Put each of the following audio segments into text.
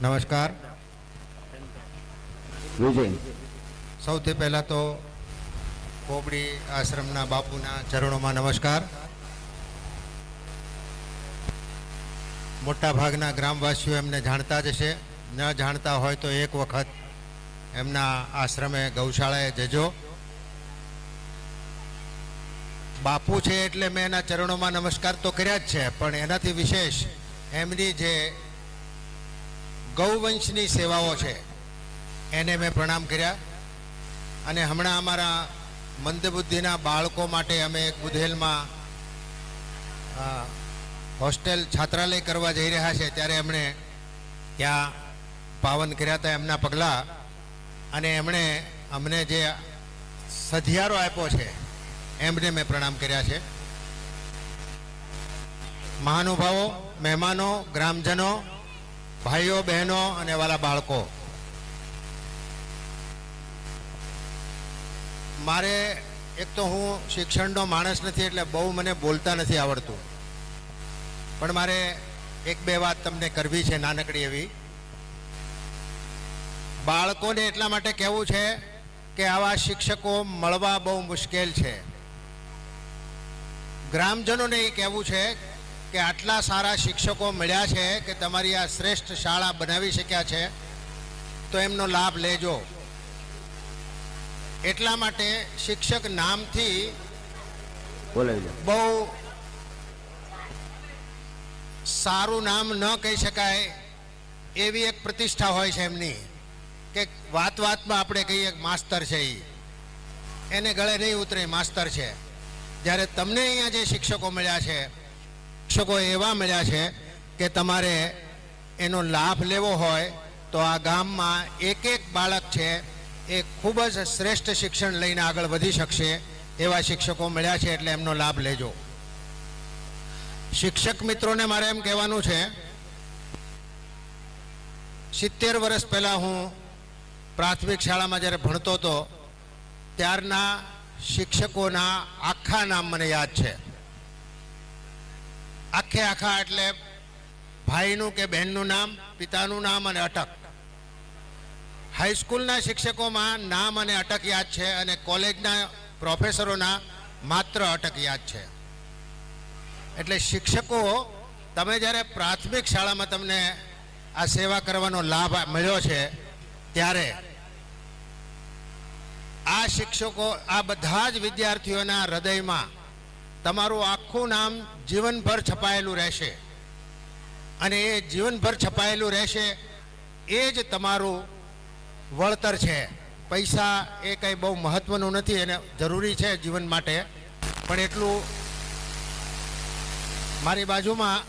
નમસ્કાર. વિજય સૌથી પહેલાં તો કોબડી આશ્રમના બાપુના ચરણોમાં નમસ્કાર. મોટા ભાગના ગ્રામવાસીઓ એમને જાણતા જ હશે. ન જાણતા હોય તો એક વખત એમના આશ્રમે ગૌશાળાએ જજો. બાપુ છે એટલે મેં એના ચરણોમાં નમસ્કાર તો કર્યા જ છે, પણ એનાથી વિશેષ એમની જે ગૌવંશની સેવાઓ છે એને મેં પ્રણામ કર્યા. અને હમણાં અમારા મંદબુદ્ધિના બાળકો માટે અમે એક બુધેલમાં હોસ્ટેલ છાત્રાલય કરવા જઈ રહ્યા છે, ત્યારે એમણે ત્યાં પાવન કર્યા હતા એમના પગલાં. અને એમણે અમને જે સધિયારો આપ્યો છે એમને મેં પ્રણામ કર્યા છે. મહાનુભાવો, મહેમાનો, ગ્રામજનો, ભાઈઓ બહેનો અને વાલા બાળકો, મારે એક તો હું શિક્ષણનો માણસ નથી એટલે બહુ મને બોલતા નથી આવડતું, પણ મારે એક બે વાત તમને કરવી છે નાનકડી એવી. બાળકોને એટલા માટે કહેવું છે કે આવા શિક્ષકો મળવા બહુ મુશ્કેલ છે. ગ્રામજનોને એ કહેવું છે કે આટલા સારા શિક્ષકો મળ્યા છે કે તમારી આ શ્રેષ્ઠ શાળા બનાવી શક્યા છે, તો એમનો લાભ લેજો. એટલા માટે શિક્ષક નામથી બહુ સારું નામ ન કહી શકાય એવી એક પ્રતિષ્ઠા હોય છે એમની, કે વાત વાતમાં આપણે કહીએ માસ્તર છે, એને ગળે નહીં ઉતરે માસ્તર છે. જ્યારે તમને અહીંયા જે શિક્ષકો મળ્યા છે, શિક્ષકો એવા મળ્યા છે કે તમારે એનો લાભ લેવો હોય તો આ ગામમાં એક એક બાળક છે એ ખૂબ જ શ્રેષ્ઠ શિક્ષણ લઈને આગળ વધી શકશે એવા શિક્ષકો મળ્યા છે, એટલે એમનો લાભ લેજો. શિક્ષક મિત્રોને મારે એમ કહેવાનું છે, 70 વર્ષ પહેલાં હું પ્રાથમિક શાળામાં જ્યારે ભણતો હતો ત્યારના શિક્ષકોના આખા નામ મને યાદ છે. આખે આખા એટલે ભાઈનું કે બહેનનું નામ, પિતાનું નામ અને અટક. હાઈસ્કૂલના શિક્ષકોમાં નામ અને અટક યાદ છે, અને કોલેજના પ્રોફેસરોના માત્ર અટક યાદ છે. એટલે શિક્ષકો, તમે જ્યારે પ્રાથમિક શાળામાં તમને આ સેવા કરવાનો લાભ મળ્યો છે ત્યારે આ શિક્ષકો, આ બધા જ વિદ્યાર્થીઓના હૃદયમાં તમારું આખું નામ જીવનભર છપાયેલું રહેશે. અને એ જીવનભર છપાયેલું રહેશે એ જ તમારું વળતર છે. પૈસા એ કંઈ બહુ મહત્વનું નથી, એને જરૂરી છે જીવન માટે, પણ એટલું. મારી બાજુમાં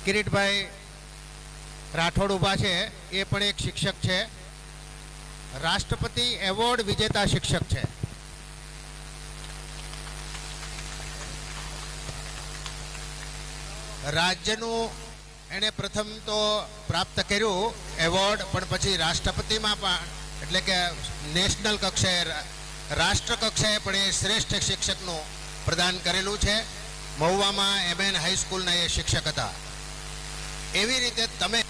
કિરીટભાઈ રાઠોડ ઊભા છે, એ પણ એક શિક્ષક છે, રાષ્ટ્રપતિ એવોર્ડ વિજેતા શિક્ષક છે. રાજ્યનું એણે પ્રથમ તો પ્રાપ્ત કર્યું એવોર્ડ, પણ પછી રાષ્ટ્રપતિમાં પણ, એટલે કે નેશનલ કક્ષાએ, રાષ્ટ્ર કક્ષાએ પણ એ શ્રેષ્ઠ શિક્ષકનું પ્રદાન કરેલું છે. મહુવામાં એમએન હાઈસ્કૂલના એ શિક્ષક હતા. એવી રીતે તમે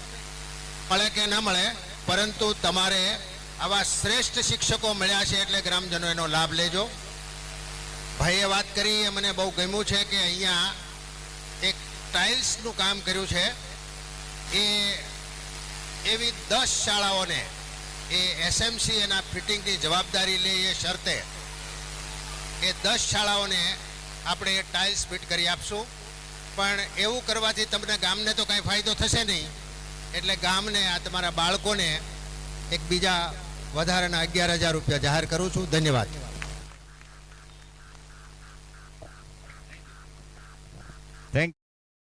મળે કે ન મળે, પરંતુ તમારે આવા શ્રેષ્ઠ શિક્ષકો મળ્યા છે એટલે ગ્રામજનો એનો લાભ લેજો. ભાઈએ વાત કરી એ મને બહુ ગમ્યું છે કે અહીંયા એક ટાઇલ્સનું કામ કર્યું છે. એ એવી 10 શાળાઓને એ એસએમસી એના ફિટિંગની જવાબદારી લે એ શરતે એ 10 શાળાઓને આપણે એ ટાઇલ્સ ફિટ કરી આપશું. પણ એવું કરવાથી તમને ગામને તો કાંઈ ફાયદો થશે નહીં, એટલે ગામને, આ તમારા બાળકોને એક બીજા વધારાના 11,000 રૂપિયા જાહેર કરું છું. ધન્યવાદ.